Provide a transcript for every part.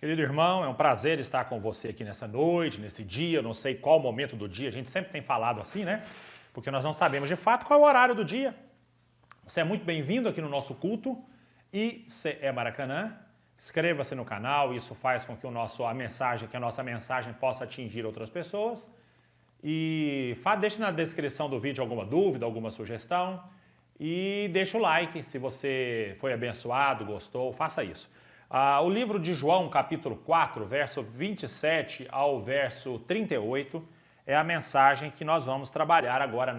Querido irmão, é um prazer estar com você aqui nessa noite, nesse dia, eu não sei qual momento do dia, a gente sempre tem falado assim, né? Porque nós não sabemos de fato qual é o horário do dia. Você é muito bem-vindo aqui no nosso culto, ICE Maracanã. Inscreva-se no canal, isso faz com que a nossa mensagem possa atingir outras pessoas. E deixe na descrição do vídeo alguma dúvida, alguma sugestão. E deixe o like se você foi abençoado, gostou, faça isso. O livro de João, capítulo 4, verso 27 ao verso 38, é a mensagem que nós vamos trabalhar agora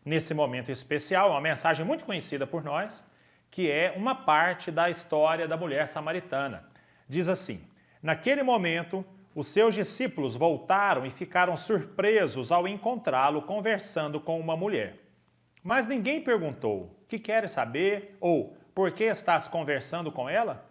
nesse momento especial. É uma mensagem muito conhecida por nós, que é uma parte da história da mulher samaritana. Diz assim: naquele momento, os seus discípulos voltaram e ficaram surpresos ao encontrá-lo conversando com uma mulher. Mas ninguém perguntou: que queres saber? Ou por que estás conversando com ela?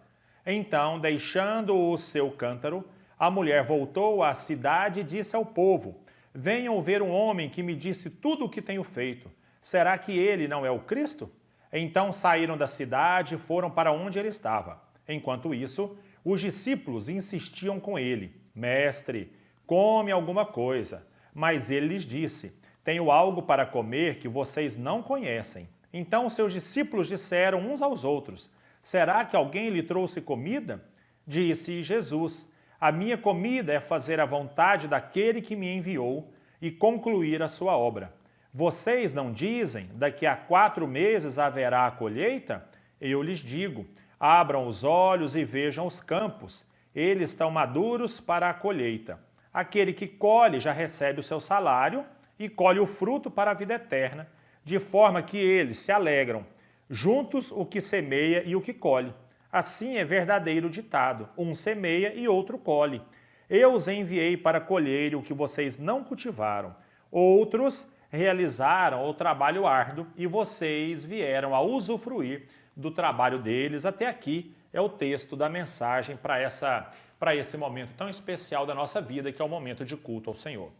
Então, deixando o seu cântaro, a mulher voltou à cidade e disse ao povo: venham ver um homem que me disse tudo o que tenho feito. Será que ele não é o Cristo? Então saíram da cidade e foram para onde ele estava. Enquanto isso, os discípulos insistiam com ele: mestre, come alguma coisa. Mas ele lhes disse: tenho algo para comer que vocês não conhecem. Então os seus discípulos disseram uns aos outros: será que alguém lhe trouxe comida? Disse Jesus: a minha comida é fazer a vontade daquele que me enviou e concluir a sua obra. Vocês não dizem, daqui a 4 meses haverá a colheita? Eu lhes digo, abram os olhos e vejam os campos. Eles estão maduros para a colheita. Aquele que colhe já recebe o seu salário e colhe o fruto para a vida eterna, de forma que eles se alegram. Juntos o que semeia e o que colhe. Assim é verdadeiro ditado: um semeia e outro colhe. Eu os enviei para colher o que vocês não cultivaram. Outros realizaram o trabalho árduo e vocês vieram a usufruir do trabalho deles. Até aqui é o texto da mensagem para esse momento tão especial da nossa vida, que é o momento de culto ao Senhor.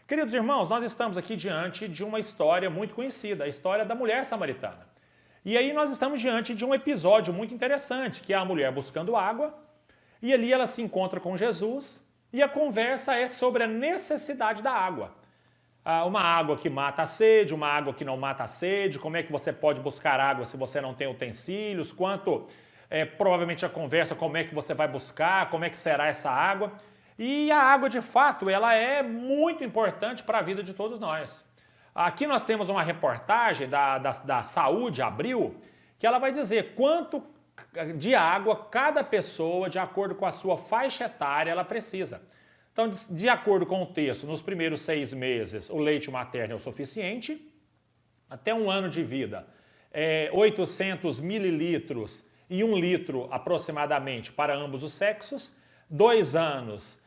Queridos irmãos, nós estamos aqui diante de uma história muito conhecida, a história da mulher samaritana. E aí nós estamos diante de um episódio muito interessante, que é a mulher buscando água, e ali ela se encontra com Jesus, e a conversa é sobre a necessidade da água. Uma água que mata a sede, uma água que não mata a sede, como é que você pode buscar água se você não tem utensílios, provavelmente a conversa, como é que você vai buscar, como é que será essa água. E a água, de fato, ela é muito importante para a vida de todos nós. Aqui nós temos uma reportagem da Saúde Abril, que ela vai dizer quanto de água cada pessoa, de acordo com a sua faixa etária, ela precisa. Então, de acordo com o texto, nos primeiros 6 meses, o leite materno é o suficiente. Até 1 ano de vida, 800 mililitros e 1 litro aproximadamente para ambos os sexos. 2 anos,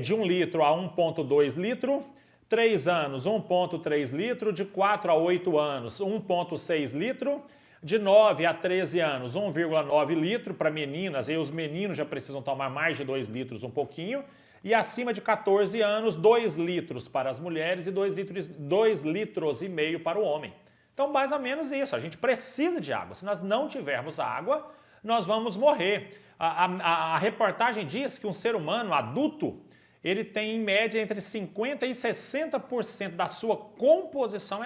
de 1 litro a 1,2 litro. 3 anos, 1,3 litro. De 4 a 8 anos, 1,6 litro. De 9 a 13 anos, 1,9 litro para meninas. E os meninos já precisam tomar mais de 2 litros um pouquinho. E acima de 14 anos, 2 litros para as mulheres e 2 litros e meio para o homem. Então, mais ou menos isso. A gente precisa de água. Se nós não tivermos água, nós vamos morrer. A reportagem diz que um ser humano adulto, ele tem em média entre 50% e 60% da sua composição,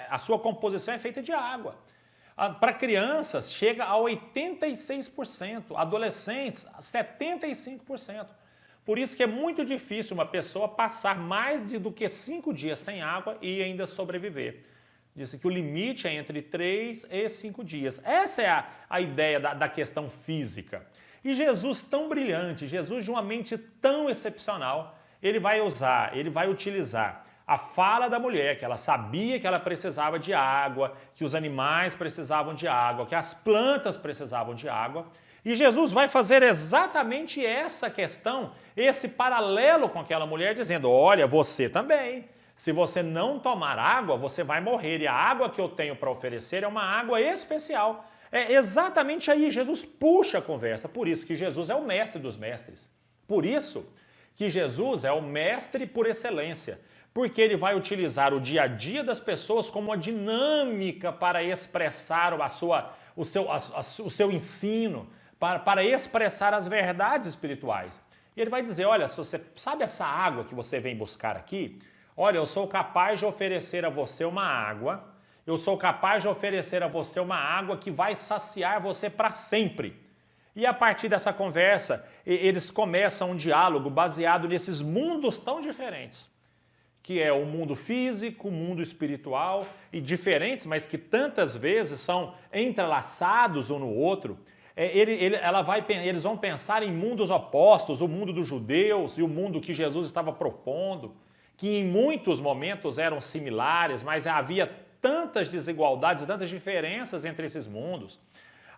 a sua composição é feita de água. Para crianças, chega a 86%, adolescentes, 75%. Por isso que é muito difícil uma pessoa passar mais do que 5 dias sem água e ainda sobreviver. Diz que o limite é entre 3 e 5 dias. Essa é a ideia da questão física. E Jesus, tão brilhante, Jesus de uma mente tão excepcional, ele vai utilizar a fala da mulher, que ela sabia que ela precisava de água, que os animais precisavam de água, que as plantas precisavam de água. E Jesus vai fazer exatamente essa questão, esse paralelo com aquela mulher, dizendo: olha, você também. Se você não tomar água, você vai morrer. E a água que eu tenho para oferecer é uma água especial. É exatamente aí, Jesus puxa a conversa. Por isso que Jesus é o mestre dos mestres. Por isso que Jesus é o mestre por excelência. Porque ele vai utilizar o dia a dia das pessoas como uma dinâmica para expressar o seu ensino, para expressar as verdades espirituais. E ele vai dizer, olha, se você sabe essa água que você vem buscar aqui, olha, eu sou capaz de oferecer a você uma água, eu sou capaz de oferecer a você uma água que vai saciar você para sempre. E a partir dessa conversa, eles começam um diálogo baseado nesses mundos tão diferentes, que é o mundo físico, o mundo espiritual, e diferentes, mas que tantas vezes são entrelaçados um no outro. Eles vão pensar em mundos opostos, o mundo dos judeus e o mundo que Jesus estava propondo, que em muitos momentos eram similares, mas havia tantas desigualdades, tantas diferenças entre esses mundos.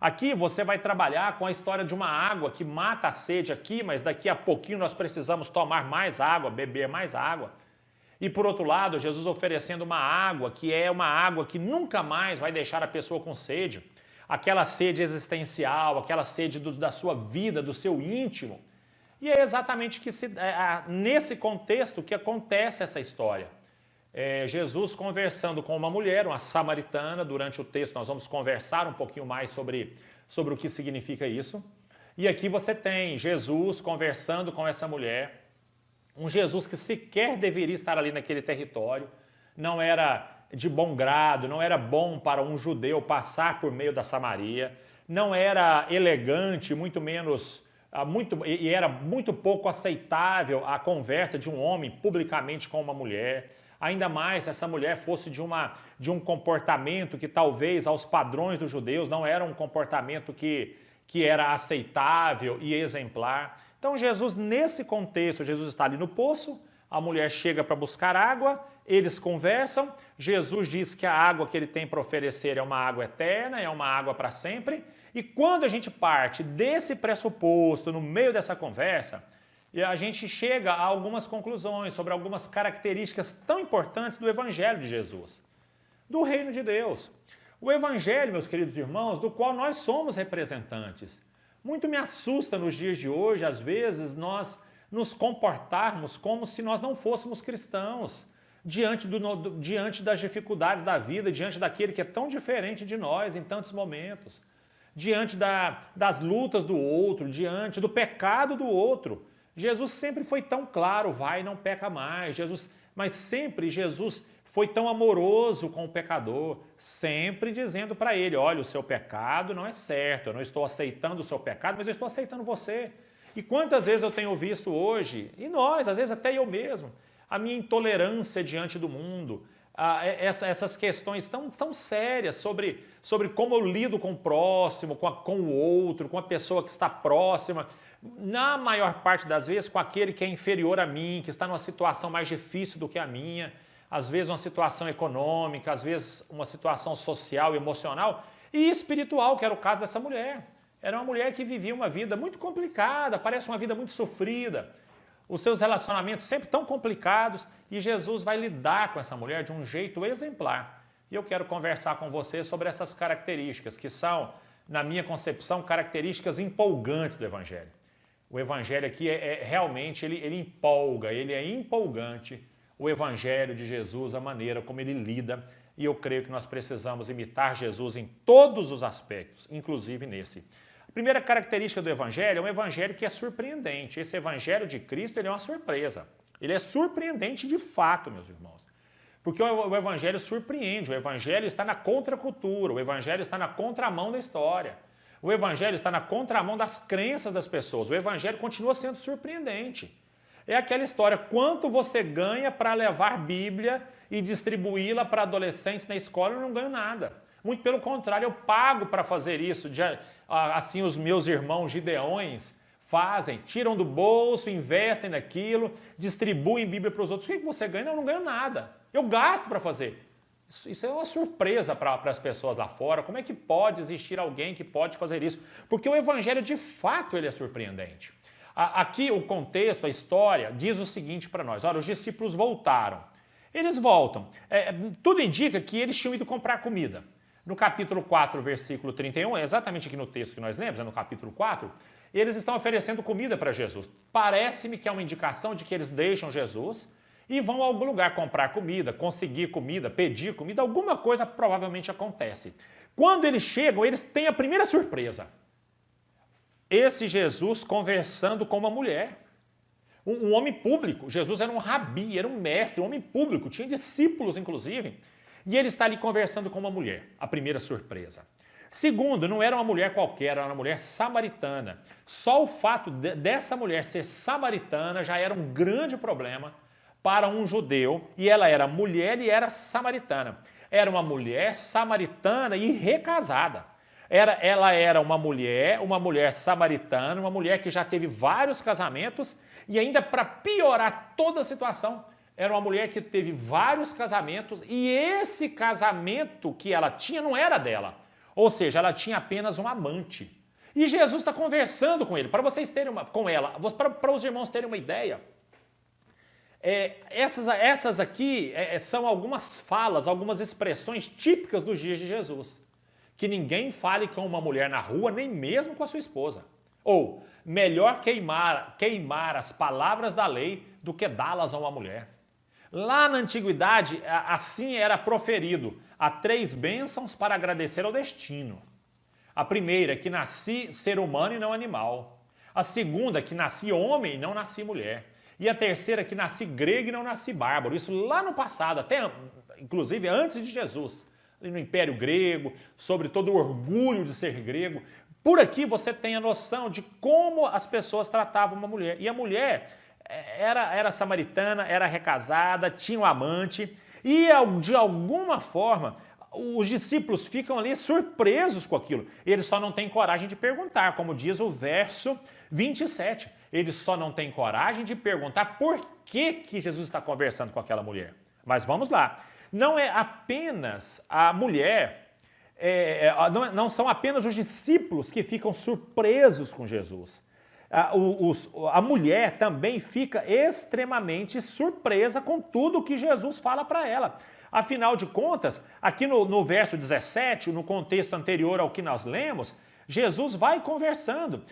Aqui você vai trabalhar com a história de uma água que mata a sede aqui, mas daqui a pouquinho nós precisamos tomar mais água, beber mais água. E por outro lado, Jesus oferecendo uma água que é uma água que nunca mais vai deixar a pessoa com sede. Aquela sede existencial, aquela sede da sua vida, do seu íntimo. E é exatamente nesse contexto que acontece essa história. Jesus conversando com uma mulher, uma samaritana, durante o texto nós vamos conversar um pouquinho mais sobre o que significa isso. E aqui você tem Jesus conversando com essa mulher, um Jesus que sequer deveria estar ali naquele território, não era de bom grado, não era bom para um judeu passar por meio da Samaria, não era elegante, muito menos, e era muito pouco aceitável a conversa de um homem publicamente com uma mulher, ainda mais se essa mulher fosse de um comportamento que talvez aos padrões dos judeus não era um comportamento que era aceitável e exemplar. Então Jesus, nesse contexto, Jesus está ali no poço, a mulher chega para buscar água, eles conversam, Jesus diz que a água que ele tem para oferecer é uma água eterna, é uma água para sempre, e quando a gente parte desse pressuposto, no meio dessa conversa, a gente chega a algumas conclusões sobre algumas características tão importantes do Evangelho de Jesus, do Reino de Deus. O Evangelho, meus queridos irmãos, do qual nós somos representantes. Muito me assusta nos dias de hoje, às vezes, nós nos comportarmos como se nós não fôssemos cristãos, diante das dificuldades da vida, diante daquele que é tão diferente de nós em tantos momentos, diante das lutas do outro, diante do pecado do outro. Jesus sempre foi tão claro, vai, não peca mais, mas sempre Jesus foi tão amoroso com o pecador, sempre dizendo para ele, olha, o seu pecado não é certo, eu não estou aceitando o seu pecado, mas eu estou aceitando você. E quantas vezes eu tenho visto hoje, e nós, às vezes até eu mesmo, a minha intolerância diante do mundo, essas questões tão sérias sobre como eu lido com o próximo, com o outro, com a pessoa que está próxima, na maior parte das vezes com aquele que é inferior a mim, que está numa situação mais difícil do que a minha, às vezes uma situação econômica, às vezes uma situação social, emocional e espiritual, que era o caso dessa mulher. Era uma mulher que vivia uma vida muito complicada, parece uma vida muito sofrida, os seus relacionamentos sempre tão complicados, e Jesus vai lidar com essa mulher de um jeito exemplar. E eu quero conversar com você sobre essas características, que são, na minha concepção, características empolgantes do Evangelho. O Evangelho aqui realmente, ele empolga, ele é empolgante, o Evangelho de Jesus, a maneira como ele lida, e eu creio que nós precisamos imitar Jesus em todos os aspectos, inclusive nesse. A primeira característica do Evangelho é um Evangelho que é surpreendente. Esse Evangelho de Cristo, ele é uma surpresa. Ele é surpreendente de fato, meus irmãos. Porque o Evangelho surpreende, o Evangelho está na contracultura, o Evangelho está na contramão da história. O Evangelho está na contramão das crenças das pessoas. O Evangelho continua sendo surpreendente. É aquela história, quanto você ganha para levar Bíblia e distribuí-la para adolescentes na escola? Eu não ganho nada. Muito pelo contrário, eu pago para fazer isso. Assim os meus irmãos gideões fazem, tiram do bolso, investem naquilo, distribuem Bíblia para os outros. O que você ganha? Eu não ganho nada. Eu gasto para fazer. Isso é uma surpresa para as pessoas lá fora. Como é que pode existir alguém que pode fazer isso? Porque o Evangelho, de fato, ele é surpreendente. Aqui o contexto, a história, diz o seguinte para nós. Olha, os discípulos voltaram. Eles voltam. Tudo indica que eles tinham ido comprar comida. No capítulo 4, versículo 31, exatamente aqui no texto que nós lemos, no capítulo 4, eles estão oferecendo comida para Jesus. Parece-me que é uma indicação de que eles deixam Jesus e vão a algum lugar comprar comida, conseguir comida, pedir comida, alguma coisa provavelmente acontece. Quando eles chegam, eles têm a primeira surpresa. esse Jesus conversando com uma mulher. Um homem público. Jesus era um rabi, era um mestre, um homem público, tinha discípulos, inclusive. E ele está ali conversando com uma mulher. A primeira surpresa. Segundo, não era uma mulher qualquer, era uma mulher samaritana. Só o fato dessa mulher ser samaritana já era um grande problema para um judeu. E ela era mulher e era samaritana. Era uma mulher samaritana e recasada. Ela era uma mulher samaritana, uma mulher que já teve vários casamentos e ainda para piorar toda a situação, era uma mulher que teve vários casamentos e esse casamento que ela tinha não era dela. Ou seja, ela tinha apenas um amante. E Jesus está conversando com ele, para vocês terem com ela, para os irmãos terem uma ideia. Essas aqui são algumas falas, algumas expressões típicas dos dias de Jesus. Que ninguém fale com uma mulher na rua, nem mesmo com a sua esposa. Ou, melhor queimar as palavras da lei do que dá-las a uma mulher. Lá na antiguidade, assim era proferido: há 3 bênçãos para agradecer ao destino. A primeira, que nasci ser humano e não animal. A segunda, que nasci homem e não nasci mulher. E a terceira, que nasci grego e não nasci bárbaro. Isso lá no passado, até inclusive antes de Jesus. No Império Grego, sobre todo o orgulho de ser grego. Por aqui você tem a noção de como as pessoas tratavam uma mulher. E a mulher era samaritana, era recasada, tinha um amante. E de alguma forma, os discípulos ficam ali surpresos com aquilo. Eles só não têm coragem de perguntar, como diz o verso 27. Eles só não têm coragem de perguntar por que Jesus está conversando com aquela mulher. Mas vamos lá. Não é apenas a mulher, não são apenas os discípulos que ficam surpresos com Jesus. A mulher também fica extremamente surpresa com tudo que Jesus fala para ela. Afinal de contas, aqui no verso 17, no contexto anterior ao que nós lemos, Jesus vai conversando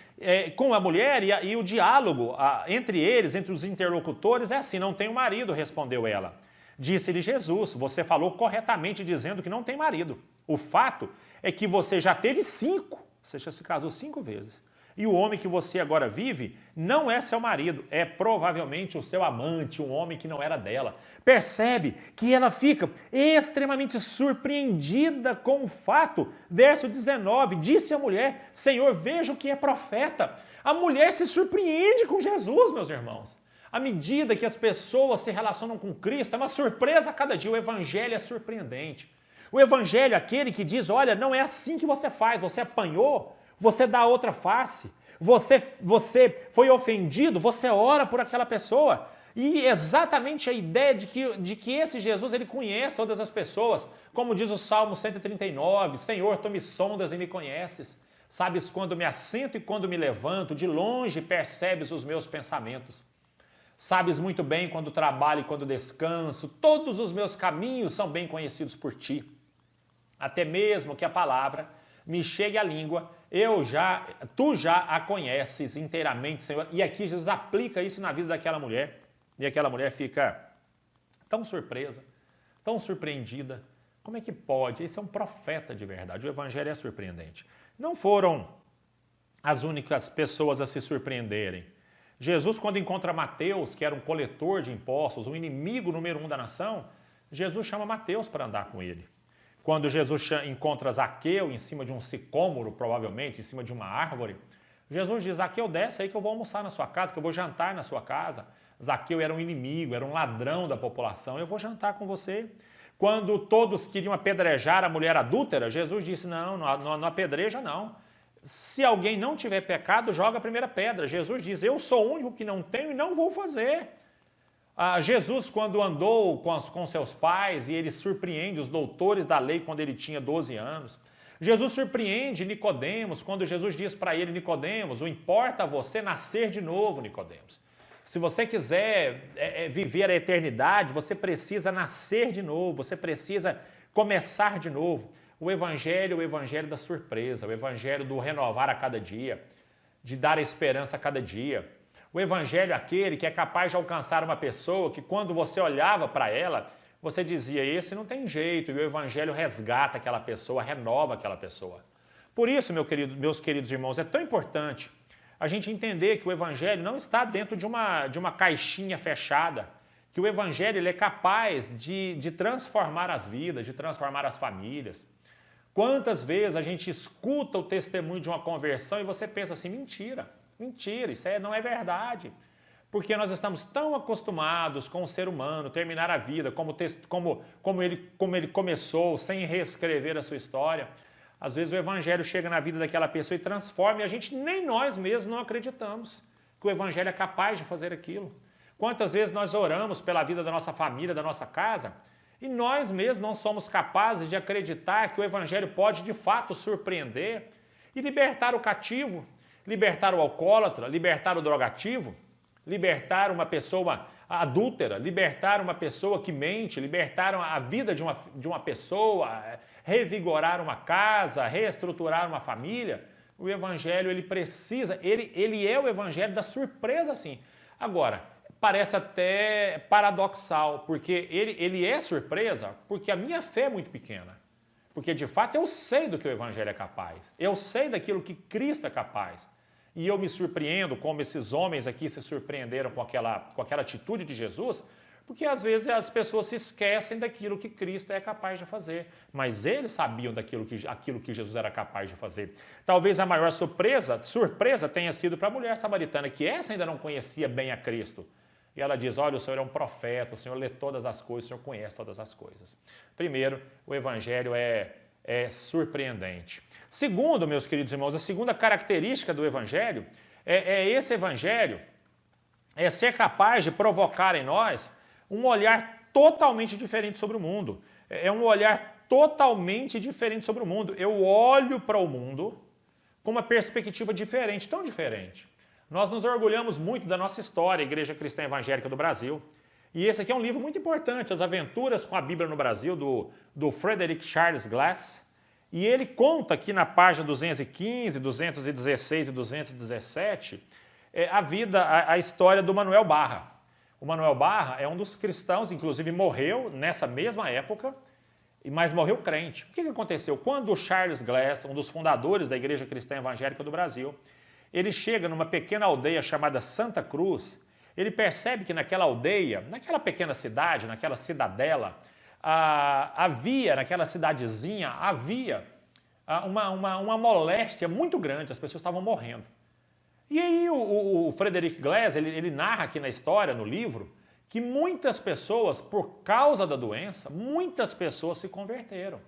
com a mulher e o diálogo entre eles, entre os interlocutores, é assim: não tenho marido, respondeu ela. Disse-lhe Jesus: você falou corretamente dizendo que não tem marido. O fato é que você já teve 5, você já se casou 5 vezes. E o homem que você agora vive não é seu marido, é provavelmente o seu amante, um homem que não era dela. Percebe que ela fica extremamente surpreendida com o fato. Verso 19, disse a mulher: Senhor, veja o que é profeta. A mulher se surpreende com Jesus, meus irmãos. À medida que as pessoas se relacionam com Cristo, é uma surpresa a cada dia. O Evangelho é surpreendente. O Evangelho é aquele que diz: olha, não é assim que você faz. Você apanhou, você dá outra face. Você foi ofendido, você ora por aquela pessoa. E exatamente a ideia de que esse Jesus, ele conhece todas as pessoas. Como diz o Salmo 139, Senhor, tu me sondas e me conheces. Sabes quando me assento e quando me levanto, de longe percebes os meus pensamentos. Sabes muito bem quando trabalho e quando descanso, todos os meus caminhos são bem conhecidos por ti. Até mesmo que a palavra me chegue à língua, tu já a conheces inteiramente, Senhor. E aqui Jesus aplica isso na vida daquela mulher, e aquela mulher fica tão surpresa, tão surpreendida. Como é que pode? Esse é um profeta de verdade, o Evangelho é surpreendente. Não foram as únicas pessoas a se surpreenderem. Jesus, quando encontra Mateus, que era um coletor de impostos, o inimigo número 1 da nação, Jesus chama Mateus para andar com ele. Quando Jesus encontra Zaqueu em cima de um sicômoro, provavelmente, em cima de uma árvore, Jesus diz: Zaqueu, desce aí que eu vou almoçar na sua casa, que eu vou jantar na sua casa. Zaqueu era um inimigo, era um ladrão da população, eu vou jantar com você. Quando todos queriam apedrejar a mulher adúltera, Jesus disse: não apedreja não. Se alguém não tiver pecado, joga a primeira pedra. Jesus diz: eu sou o único que não tenho e não vou fazer. Jesus, quando andou com seus pais, e ele surpreende os doutores da lei quando ele tinha 12 anos. Jesus surpreende Nicodemos, quando Jesus diz para ele: Nicodemos, o importa a você nascer de novo, Nicodemos. Se você quiser viver a eternidade, você precisa nascer de novo, você precisa começar de novo. O Evangelho é o Evangelho da surpresa, o Evangelho do renovar a cada dia, de dar esperança a cada dia. O Evangelho é aquele que é capaz de alcançar uma pessoa que, quando você olhava para ela, você dizia: esse não tem jeito, e o Evangelho resgata aquela pessoa, renova aquela pessoa. Por isso, meus queridos irmãos, é tão importante a gente entender que o Evangelho não está dentro de uma caixinha fechada, que o Evangelho ele é capaz de transformar as vidas, de transformar as famílias. Quantas vezes a gente escuta o testemunho de uma conversão e você pensa assim, mentira, isso não é verdade. Porque nós estamos tão acostumados com o ser humano terminar a vida como ele começou, sem reescrever a sua história. Às vezes o Evangelho chega na vida daquela pessoa e transforma, e a gente nem nós mesmos não acreditamos que o Evangelho é capaz de fazer aquilo. Quantas vezes nós oramos pela vida da nossa família, da nossa casa, e nós mesmos não somos capazes de acreditar que o Evangelho pode de fato surpreender e libertar o cativo, libertar o alcoólatra, libertar o drogativo, libertar uma pessoa adúltera, libertar uma pessoa que mente, libertar a vida de uma pessoa, revigorar uma casa, reestruturar uma família. O Evangelho, ele é o Evangelho da surpresa, sim. Agora, parece até paradoxal, porque ele é surpresa, porque a minha fé é muito pequena. Porque, de fato, eu sei do que o Evangelho é capaz. Eu sei daquilo que Cristo é capaz. E eu me surpreendo como esses homens aqui se surpreenderam com aquela atitude de Jesus, porque às vezes as pessoas se esquecem daquilo que Cristo é capaz de fazer. Mas eles sabiam aquilo que Jesus era capaz de fazer. Talvez a maior surpresa tenha sido para a mulher samaritana, que essa ainda não conhecia bem a Cristo. E ela diz, olha, o Senhor é um profeta, o Senhor lê todas as coisas, o Senhor conhece todas as coisas. Primeiro, o Evangelho é surpreendente. Segundo, meus queridos irmãos, a segunda característica do Evangelho esse Evangelho ser capaz de provocar em nós um olhar totalmente diferente sobre o mundo. É um olhar totalmente diferente sobre o mundo. Eu olho para o mundo com uma perspectiva diferente, tão diferente. Nós nos orgulhamos muito da nossa história, a Igreja Cristã Evangélica do Brasil. E esse aqui é um livro muito importante, As Aventuras com a Bíblia no Brasil, do Frederick Charles Glass. E ele conta aqui na página 215, 216 e 217 a história do Manuel Barra. O Manuel Barra é um dos cristãos, inclusive morreu nessa mesma época, mas morreu crente. O que aconteceu? Quando o Charles Glass, um dos fundadores da Igreja Cristã Evangélica do Brasil, ele chega numa pequena aldeia chamada Santa Cruz, ele percebe que naquela aldeia, naquela pequena cidade, naquela cidadela, naquela cidadezinha, havia uma moléstia muito grande, as pessoas estavam morrendo. E aí o Frederick Glass, ele narra aqui na história, no livro, que muitas pessoas, por causa da doença, muitas pessoas se converteram.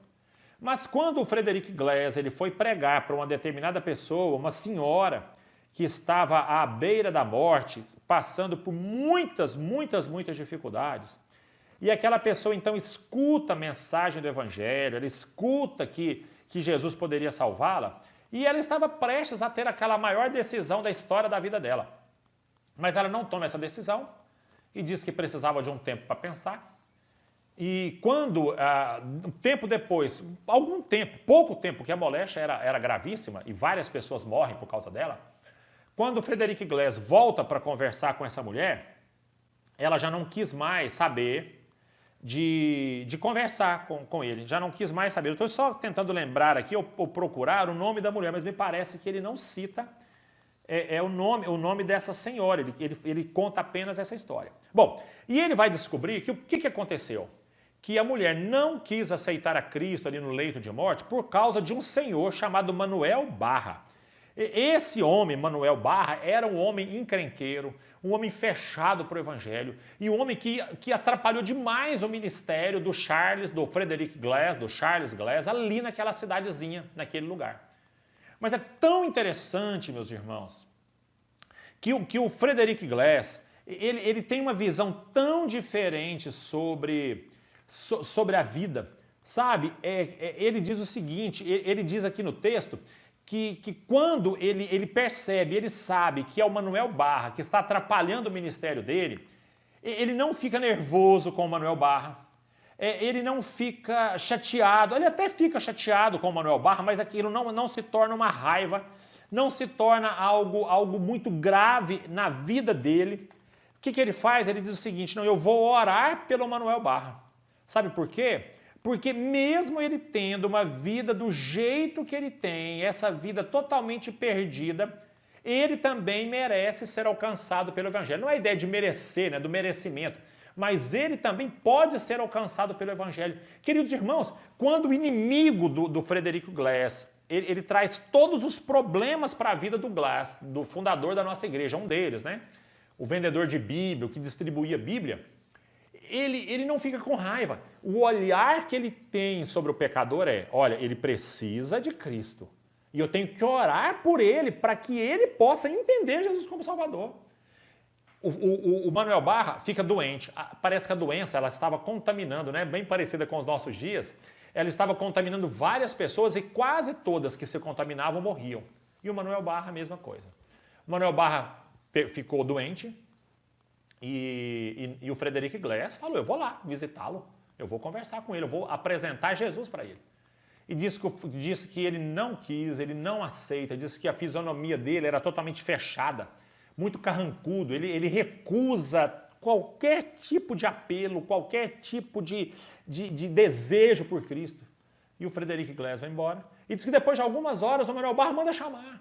Mas quando o Frederick Glass ele foi pregar para uma determinada pessoa, uma senhora que estava à beira da morte, passando por muitas dificuldades, e aquela pessoa então escuta a mensagem do Evangelho, ela escuta que Jesus poderia salvá-la, e ela estava prestes a ter aquela maior decisão da história da vida dela. Mas ela não toma essa decisão e diz que precisava de um tempo para pensar. E quando, um tempo depois, pouco tempo, porque a moléstia era gravíssima e várias pessoas morrem por causa dela, quando o Frederick Glass volta para conversar com essa mulher, ela já não quis mais saber de conversar com ele, já não quis mais saber. Eu estou só tentando lembrar aqui, ou procurar o nome da mulher, mas me parece que ele não cita o nome dessa senhora, ele conta apenas essa história. Bom, e ele vai descobrir que o que aconteceu? Que a mulher não quis aceitar a Cristo ali no leito de morte por causa de um senhor chamado Manuel Barra. Esse homem, Manuel Barra, era um homem encrenqueiro, um homem fechado para o Evangelho e um homem que atrapalhou demais o ministério do Frederick Glass, do Charles Glass, ali naquela cidadezinha, naquele lugar. Mas é tão interessante, meus irmãos, que o Frederick Glass, ele tem uma visão tão diferente sobre a vida, sabe? Ele diz o seguinte, ele diz aqui no texto, que quando ele percebe, ele sabe que é o Manuel Barra que está atrapalhando o ministério dele, ele não fica nervoso com o Manuel Barra, ele não fica chateado, ele até fica chateado com o Manuel Barra, mas aquilo não se torna uma raiva, não se torna algo muito grave na vida dele. O que ele faz? Ele diz o seguinte, não, eu vou orar pelo Manuel Barra. Sabe por quê? Porque mesmo ele tendo uma vida do jeito que ele tem, essa vida totalmente perdida, ele também merece ser alcançado pelo Evangelho. Não é a ideia de merecer, né, do merecimento, mas ele também pode ser alcançado pelo Evangelho. Queridos irmãos, quando o inimigo do Frederick Glass, ele traz todos os problemas para a vida do Glass, do fundador da nossa igreja, um deles, né? O vendedor de Bíblia, o que distribuía Bíblia, ele não fica com raiva. O olhar que ele tem sobre o pecador é, olha, ele precisa de Cristo. E eu tenho que orar por ele para que ele possa entender Jesus como Salvador. O Manuel Barra fica doente. Parece que a doença ela estava contaminando, né? Bem parecida com os nossos dias. Ela estava contaminando várias pessoas e quase todas que se contaminavam morriam. E o Manuel Barra, a mesma coisa. O Manuel Barra ficou doente e o Frederick Glass falou, eu vou lá visitá-lo, eu vou conversar com ele, eu vou apresentar Jesus para ele. E disse que ele não quis, ele não aceita, disse que a fisionomia dele era totalmente fechada, muito carrancudo, ele recusa qualquer tipo de apelo, qualquer tipo de desejo por Cristo. E o Frederick Glass vai embora e diz que depois de algumas horas o Manuel Barra manda chamar.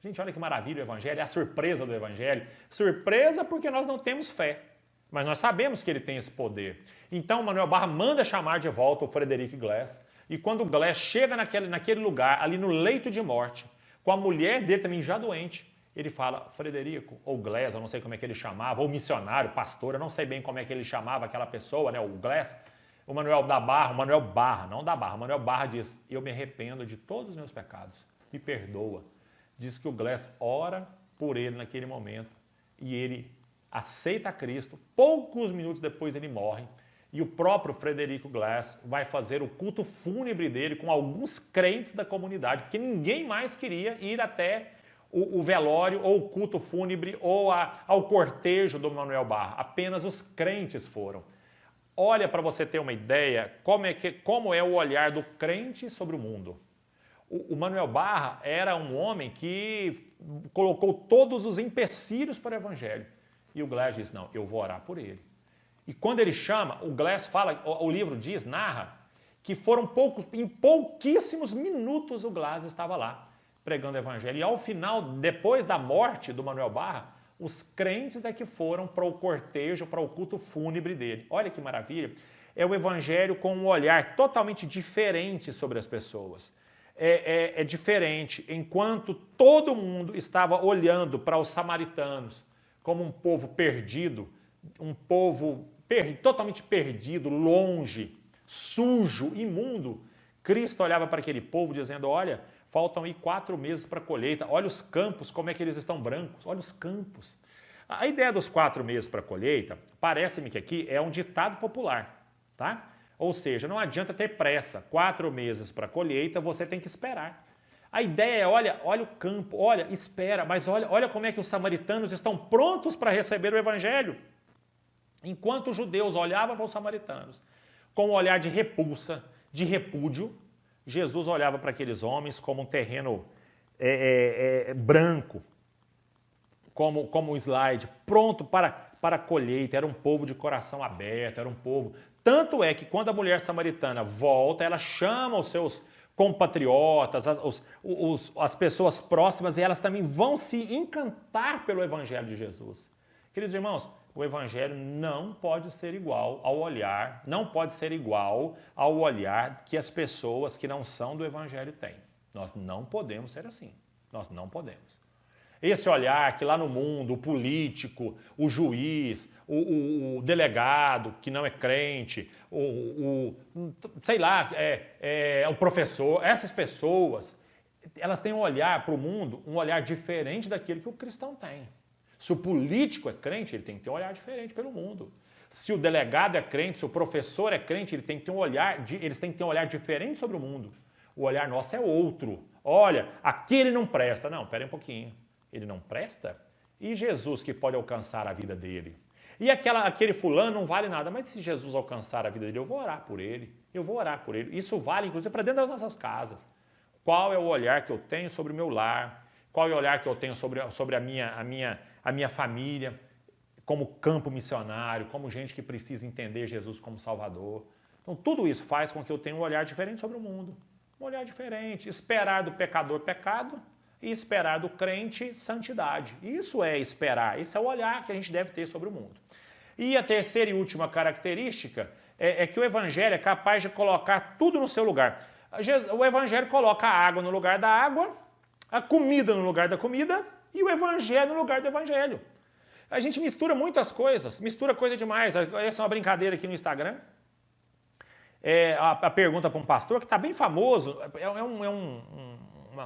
Gente, olha que maravilha o Evangelho, é a surpresa do Evangelho. Surpresa porque nós não temos fé, mas nós sabemos que ele tem esse poder. Então o Manuel Barra manda chamar de volta o Frederick Glass, e quando o Glass chega naquele lugar, ali no leito de morte, com a mulher dele também já doente, ele fala, Frederico, ou Glass, eu não sei como é que ele chamava, ou missionário, pastor, eu não sei bem como é que ele chamava aquela pessoa, né, o Glass, o Manuel Barra diz, eu me arrependo de todos os meus pecados, me perdoa. Diz que o Glass ora por ele naquele momento e ele aceita Cristo. Poucos minutos depois ele morre e o próprio Frederico Glass vai fazer o culto fúnebre dele com alguns crentes da comunidade, porque ninguém mais queria ir até o velório ou o culto fúnebre ou ao cortejo do Manuel Barra. Apenas os crentes foram. Olha para você ter uma ideia como é o olhar do crente sobre o mundo. O Manuel Barra era um homem que colocou todos os empecilhos para o Evangelho. E o Glass diz, não, eu vou orar por ele. E quando ele chama, o Glass fala, o livro narra, que em pouquíssimos minutos o Glass estava lá, pregando o Evangelho. E ao final, depois da morte do Manuel Barra, os crentes é que foram para o cortejo, para o culto fúnebre dele. Olha que maravilha. É o Evangelho com um olhar totalmente diferente sobre as pessoas. É diferente, enquanto todo mundo estava olhando para os samaritanos como um povo perdido, um povo totalmente perdido, longe, sujo, imundo, Cristo olhava para aquele povo dizendo, olha, faltam aí 4 meses para a colheita, olha os campos, como é que eles estão brancos, olha os campos. A ideia dos 4 meses para a colheita, parece-me que aqui é um ditado popular, tá? Ou seja, não adianta ter pressa. 4 meses para a colheita, você tem que esperar. A ideia é, olha o campo, olha, espera, mas olha como é que os samaritanos estão prontos para receber o Evangelho. Enquanto os judeus olhavam para os samaritanos com um olhar de repulsa, de repúdio, Jesus olhava para aqueles homens como um terreno branco, como um slide, pronto para a colheita. Era um povo de coração aberto, era um povo... Tanto é que quando a mulher samaritana volta, ela chama os seus compatriotas, as pessoas próximas, e elas também vão se encantar pelo Evangelho de Jesus. Queridos irmãos, o Evangelho não pode ser igual ao olhar, que as pessoas que não são do Evangelho têm. Nós não podemos ser assim, nós não podemos. Esse olhar que lá no mundo, o político, o juiz, o delegado que não é crente, o professor, essas pessoas, elas têm um olhar para o mundo, um olhar diferente daquele que o cristão tem. Se o político é crente, ele tem que ter um olhar diferente pelo mundo. Se o delegado é crente, se o professor é crente, eles têm que ter um olhar diferente sobre o mundo. O olhar nosso é outro. Olha, aquele não presta. Não, pera aí um pouquinho. Ele não presta? E Jesus que pode alcançar a vida dele? E aquele fulano não vale nada, mas se Jesus alcançar a vida dele, eu vou orar por ele. Isso vale, inclusive, para dentro das nossas casas. Qual é o olhar que eu tenho sobre o meu lar? Qual é o olhar que eu tenho sobre a minha família, como campo missionário, como gente que precisa entender Jesus como Salvador? Então, tudo isso faz com que eu tenha um olhar diferente sobre o mundo. Um olhar diferente. Esperar do pecador pecado, e esperar do crente santidade. Isso é esperar, esse é o olhar que a gente deve ter sobre o mundo. E a terceira e última característica é que o Evangelho é capaz de colocar tudo no seu lugar. O Evangelho coloca a água no lugar da água, a comida no lugar da comida e o Evangelho no lugar do Evangelho. A gente mistura muitas coisas, mistura coisa demais. Essa é uma brincadeira aqui no Instagram. A pergunta para um pastor que está bem famoso,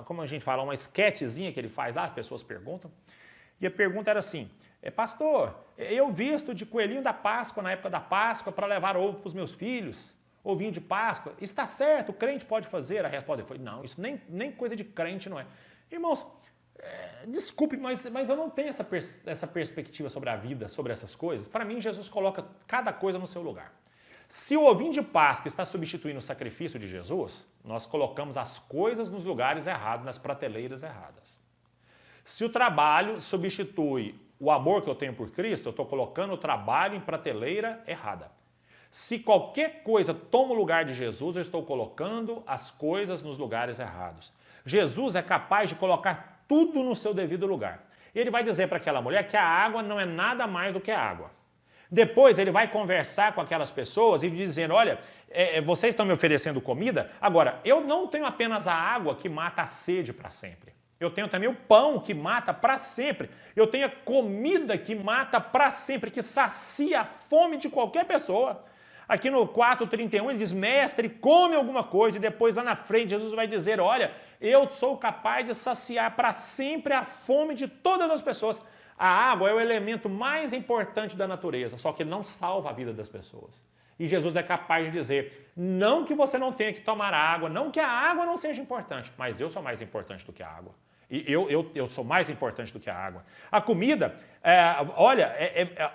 como a gente fala, uma esquetezinha que ele faz lá, as pessoas perguntam. E a pergunta era assim, pastor, eu visto de coelhinho da Páscoa na época da Páscoa para levar ovo para os meus filhos, ovinho de Páscoa, está certo, o crente pode fazer? A resposta foi, não, isso nem coisa de crente não é. Irmãos, desculpe, mas eu não tenho essa perspectiva sobre a vida, sobre essas coisas. Para mim, Jesus coloca cada coisa no seu lugar. Se o ovinho de Páscoa está substituindo o sacrifício de Jesus, nós colocamos as coisas nos lugares errados, nas prateleiras erradas. Se o trabalho substitui o amor que eu tenho por Cristo, eu estou colocando o trabalho em prateleira errada. Se qualquer coisa toma o lugar de Jesus, eu estou colocando as coisas nos lugares errados. Jesus é capaz de colocar tudo no seu devido lugar. Ele vai dizer para aquela mulher que a água não é nada mais do que a água. Depois ele vai conversar com aquelas pessoas e dizendo, olha, vocês estão me oferecendo comida, agora eu não tenho apenas a água que mata a sede para sempre. Eu tenho também o pão que mata para sempre. Eu tenho a comida que mata para sempre, que sacia a fome de qualquer pessoa. Aqui no 4:31 ele diz, mestre, come alguma coisa. E depois lá na frente Jesus vai dizer, olha, eu sou capaz de saciar para sempre a fome de todas as pessoas. A água é o elemento mais importante da natureza, só que ele não salva a vida das pessoas. E Jesus é capaz de dizer, não que você não tenha que tomar água, não que a água não seja importante, mas eu sou mais importante do que a água. E eu sou mais importante do que a água. A comida,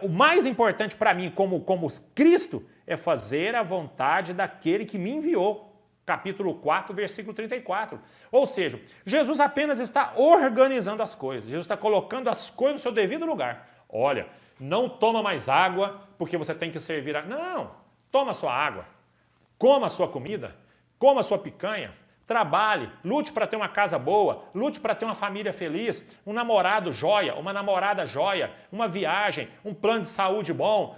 o mais importante para mim como Cristo é fazer a vontade daquele que me enviou. Capítulo 4, versículo 34. Ou seja, Jesus apenas está organizando as coisas. Jesus está colocando as coisas no seu devido lugar. Olha, não toma mais água porque você tem que servir a... Não, toma a sua água, coma a sua comida, coma a sua picanha, trabalhe, lute para ter uma casa boa, lute para ter uma família feliz, um namorado joia, uma namorada joia, uma viagem, um plano de saúde bom,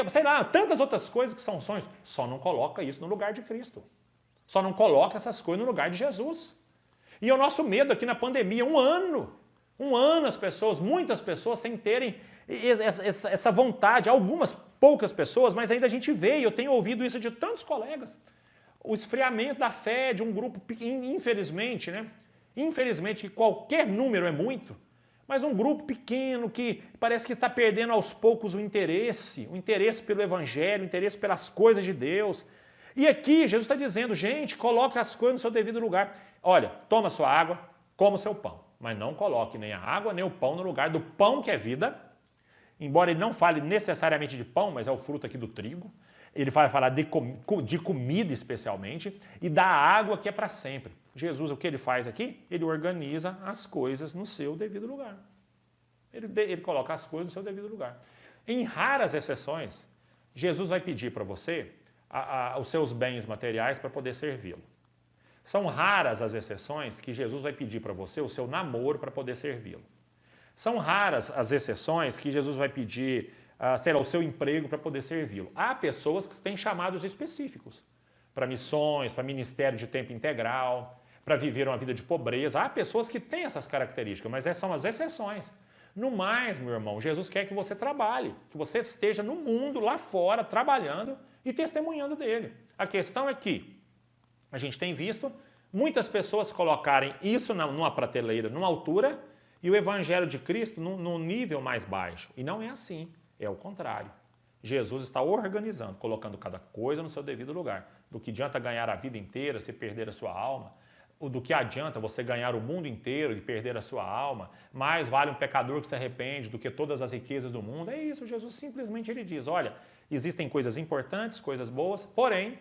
sei lá, tantas outras coisas que são sonhos. Só não coloca isso no lugar de Cristo. Só não coloca essas coisas no lugar de Jesus. E é o nosso medo aqui na pandemia, um ano as pessoas, muitas pessoas sem terem essa vontade, algumas poucas pessoas, mas ainda a gente vê, e eu tenho ouvido isso de tantos colegas, o esfriamento da fé de um grupo, infelizmente, né? Infelizmente, qualquer número é muito, mas um grupo pequeno que parece que está perdendo aos poucos o interesse pelo Evangelho, o interesse pelas coisas de Deus. E aqui Jesus está dizendo, gente, coloque as coisas no seu devido lugar. Olha, toma sua água, coma o seu pão, mas não coloque nem a água nem o pão no lugar do pão que é vida, embora ele não fale necessariamente de pão, mas é o fruto aqui do trigo. Ele vai falar de comida especialmente e da água que é para sempre. Jesus, o que ele faz aqui? Ele organiza as coisas no seu devido lugar. Ele coloca as coisas no seu devido lugar. Em raras exceções, Jesus vai pedir para você os seus bens materiais para poder servi-lo. São raras as exceções que Jesus vai pedir para você o seu namoro para poder servi-lo. São raras as exceções que Jesus vai pedir o seu emprego para poder servi-lo. Há pessoas que têm chamados específicos para missões, para ministério de tempo integral, para viver uma vida de pobreza. Há pessoas que têm essas características, mas essas são as exceções. No mais, meu irmão, Jesus quer que você trabalhe, que você esteja no mundo, lá fora, trabalhando e testemunhando dele. A questão é que a gente tem visto muitas pessoas colocarem isso numa prateleira, numa altura, e o Evangelho de Cristo num nível mais baixo. E não é assim. É o contrário. Jesus está organizando, colocando cada coisa no seu devido lugar. Do que adianta ganhar a vida inteira se perder a sua alma, ou do que adianta você ganhar o mundo inteiro e perder a sua alma, mais vale um pecador que se arrepende do que todas as riquezas do mundo. É isso, Jesus simplesmente ele diz, olha, existem coisas importantes, coisas boas, porém,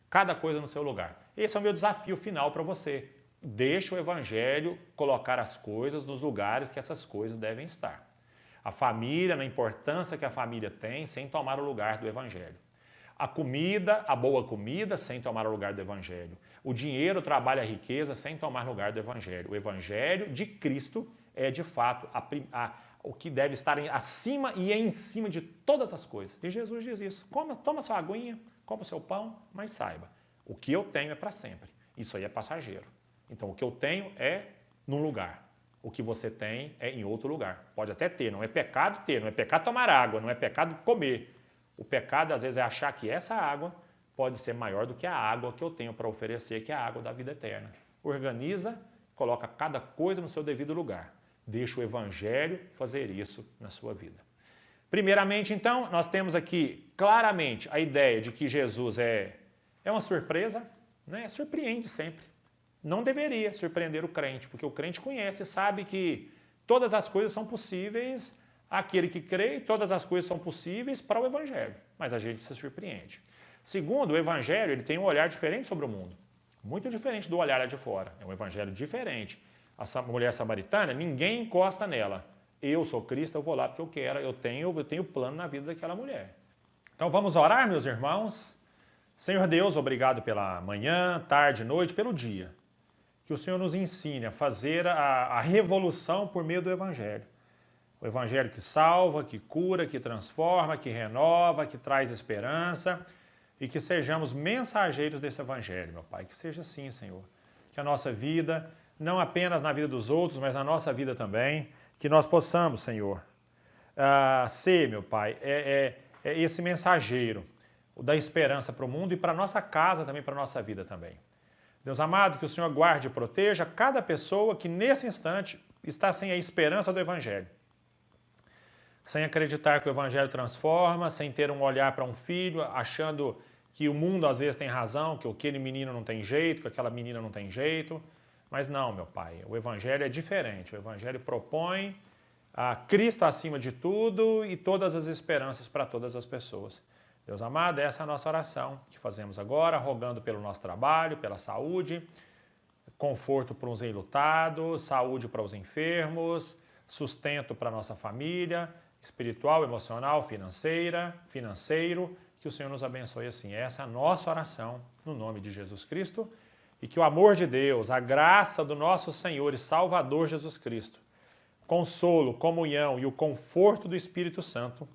cada coisa no seu lugar. Esse é o meu desafio final para você. Deixa o Evangelho colocar as coisas nos lugares que essas coisas devem estar. A família, na importância que a família tem, sem tomar o lugar do Evangelho. A comida, a boa comida, sem tomar o lugar do Evangelho. O dinheiro, o trabalho, a riqueza, sem tomar lugar do Evangelho. O Evangelho de Cristo é, de fato, o que deve estar acima e em cima de todas as coisas. E Jesus diz isso. Toma sua aguinha, coma o seu pão, mas saiba, o que eu tenho é para sempre. Isso aí é passageiro. Então, o que eu tenho é num lugar. O que você tem é em outro lugar. Pode até ter, não é pecado ter, não é pecado tomar água, não é pecado comer. O pecado, às vezes, é achar que essa água pode ser maior do que a água que eu tenho para oferecer, que é a água da vida eterna. Organiza, coloca cada coisa no seu devido lugar. Deixa o Evangelho fazer isso na sua vida. Primeiramente, então, nós temos aqui claramente a ideia de que Jesus é uma surpresa, né? Surpreende sempre. Não deveria surpreender o crente, porque o crente conhece e sabe que todas as coisas são possíveis àquele que crê, e todas as coisas são possíveis para o Evangelho, mas a gente se surpreende. Segundo, o Evangelho ele tem um olhar diferente sobre o mundo, muito diferente do olhar lá de fora, é um Evangelho diferente. A mulher samaritana, ninguém encosta nela. Eu sou Cristo, eu vou lá porque eu quero, eu tenho plano na vida daquela mulher. Então vamos orar, meus irmãos? Senhor Deus, obrigado pela manhã, tarde, noite, pelo dia. Que o Senhor nos ensine a fazer a revolução por meio do Evangelho. O Evangelho que salva, que cura, que transforma, que renova, que traz esperança e que sejamos mensageiros desse Evangelho, meu Pai. Que seja assim, Senhor. Que a nossa vida, não apenas na vida dos outros, mas na nossa vida também, que nós possamos, Senhor, ser, meu Pai, esse mensageiro da esperança para o mundo e para a nossa casa também, para a nossa vida também. Deus amado, que o Senhor guarde e proteja cada pessoa que nesse instante está sem a esperança do Evangelho. Sem acreditar que o Evangelho transforma, sem ter um olhar para um filho, achando que o mundo às vezes tem razão, que aquele menino não tem jeito, que aquela menina não tem jeito. Mas não, meu Pai, o Evangelho é diferente. O Evangelho propõe a Cristo acima de tudo e todas as esperanças para todas as pessoas. Deus amado, essa é a nossa oração que fazemos agora, rogando pelo nosso trabalho, pela saúde, conforto para os enlutados, saúde para os enfermos, sustento para a nossa família, espiritual, emocional, financeiro, que o Senhor nos abençoe assim. Essa é a nossa oração, no nome de Jesus Cristo, e que o amor de Deus, a graça do nosso Senhor e Salvador Jesus Cristo, consolo, comunhão e o conforto do Espírito Santo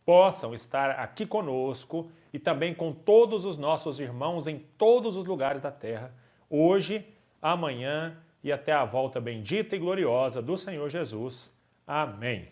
possam estar aqui conosco e também com todos os nossos irmãos em todos os lugares da terra, hoje, amanhã e até a volta bendita e gloriosa do Senhor Jesus. Amém.